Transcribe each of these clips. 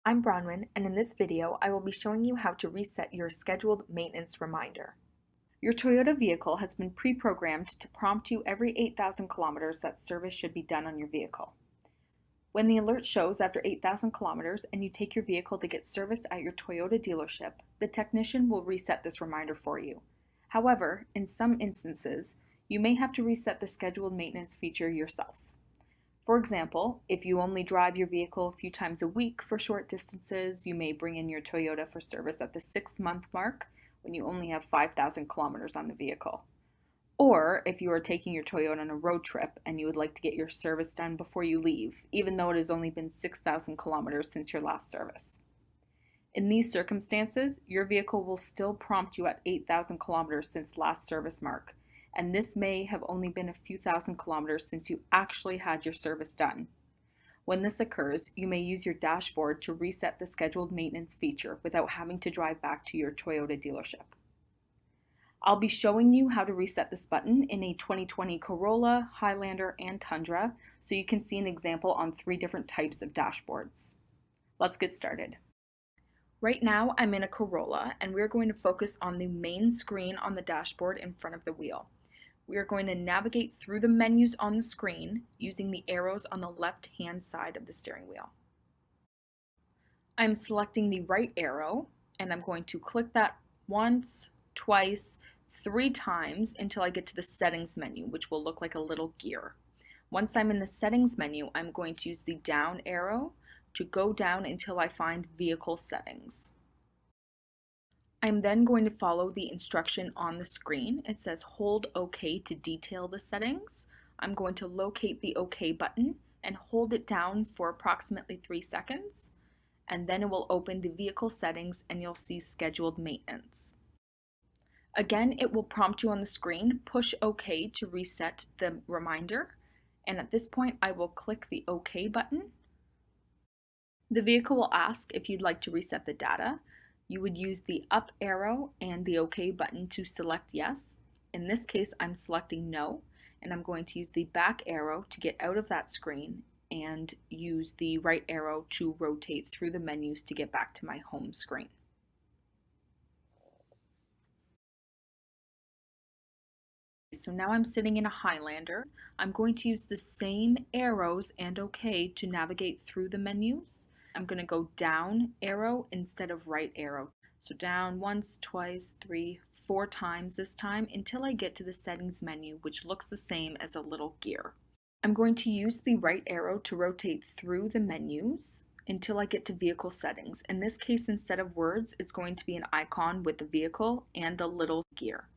I'm Bronwyn, and in this video, I will be showing you how to reset your scheduled maintenance reminder. Your Toyota vehicle has been pre-programmed to prompt you every 8,000 kilometers that service should be done on your vehicle. When the alert shows after 8,000 kilometers and you take your vehicle to get serviced at your Toyota dealership, the technician will reset this reminder for you. However, in some instances, you may have to reset the scheduled maintenance feature yourself. For example, if you only drive your vehicle a few times a week for short distances, you may bring in your Toyota for service at the 6-month mark when you only have 5,000 kilometers on the vehicle. Or if you are taking your Toyota on a road trip and you would like to get your service done before you leave, even though it has only been 6,000 kilometers since your last service. In these circumstances, your vehicle will still prompt you at 8,000 kilometers since last service mark, and this may have only been a few thousand kilometers since you actually had your service done. When this occurs, you may use your dashboard to reset the scheduled maintenance feature without having to drive back to your Toyota dealership. I'll be showing you how to reset this button in a 2020 Corolla, Highlander, and Tundra, so you can see an example on 3 different types of dashboards. Let's get started. Right now, I'm in a Corolla, and we're going to focus on the main screen on the dashboard in front of the wheel. We are going to navigate through the menus on the screen using the arrows on the left-hand side of the steering wheel. I'm selecting the right arrow, and I'm going to click that once, twice, 3 times until I get to the settings menu, which will look like a little gear. Once I'm in the settings menu, I'm going to use the down arrow to go down until I find vehicle settings. I'm then going to follow the instruction on the screen. It says hold OK to detail the settings. I'm going to locate the OK button and hold it down for approximately 3 seconds, and then it will open the vehicle settings and you'll see scheduled maintenance. Again, it will prompt you on the screen, push OK to reset the reminder, and at this point I will click the OK button. The vehicle will ask if you'd like to reset the data. You would use the up arrow and the OK button to select yes. In this case, I'm selecting no, and I'm going to use the back arrow to get out of that screen and use the right arrow to rotate through the menus to get back to my home screen. So now I'm sitting in a Highlander. I'm going to use the same arrows and OK to navigate through the menus. I'm going to go down arrow instead of right arrow. So down once, twice, 3, 4 times this time until I get to the settings menu, which looks the same as a little gear. I'm going to use the right arrow to rotate through the menus until I get to vehicle settings. In this case, instead of words, it's going to be an icon with the vehicle and the little gear.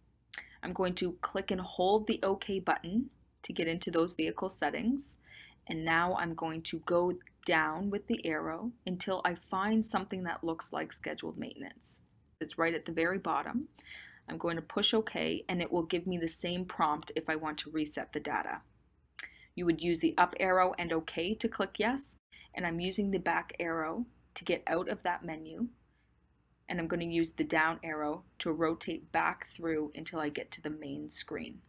I'm going to click and hold the OK button to get into those vehicle settings. And now I'm going to go down with the arrow until I find something that looks like scheduled maintenance. It's right at the very bottom. I'm going to push OK, and it will give me the same prompt if I want to reset the data. You would use the up arrow and OK to click yes, and I'm using the back arrow to get out of that menu, and I'm going to use the down arrow to rotate back through until I get to the main screen.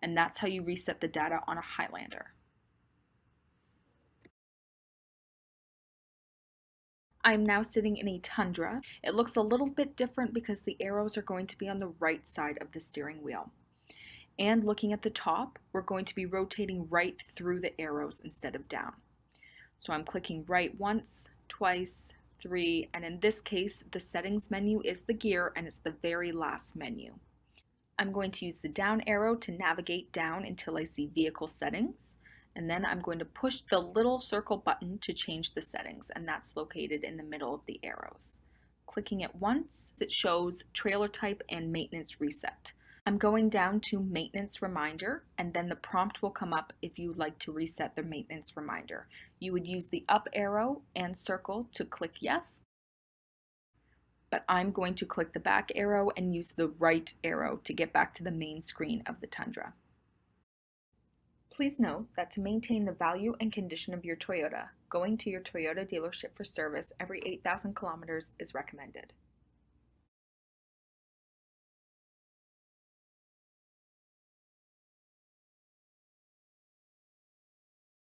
And that's how you reset the data on a Highlander. I'm now sitting in a Tundra. It looks a little bit different because the arrows are going to be on the right side of the steering wheel. And looking at the top, we're going to be rotating right through the arrows instead of down. So I'm clicking right once, twice, 3, and in this case, the settings menu is the gear and it's the very last menu. I'm going to use the down arrow to navigate down until I see vehicle settings, and then I'm going to push the little circle button to change the settings, and that's located in the middle of the arrows. Clicking it once, it shows trailer type and maintenance reset. I'm going down to maintenance reminder, and then the prompt will come up if you'd like to reset the maintenance reminder. You would use the up arrow and circle to click yes, but I'm going to click the back arrow and use the right arrow to get back to the main screen of the Tundra. Please note that to maintain the value and condition of your Toyota, going to your Toyota dealership for service every 8,000 kilometers is recommended.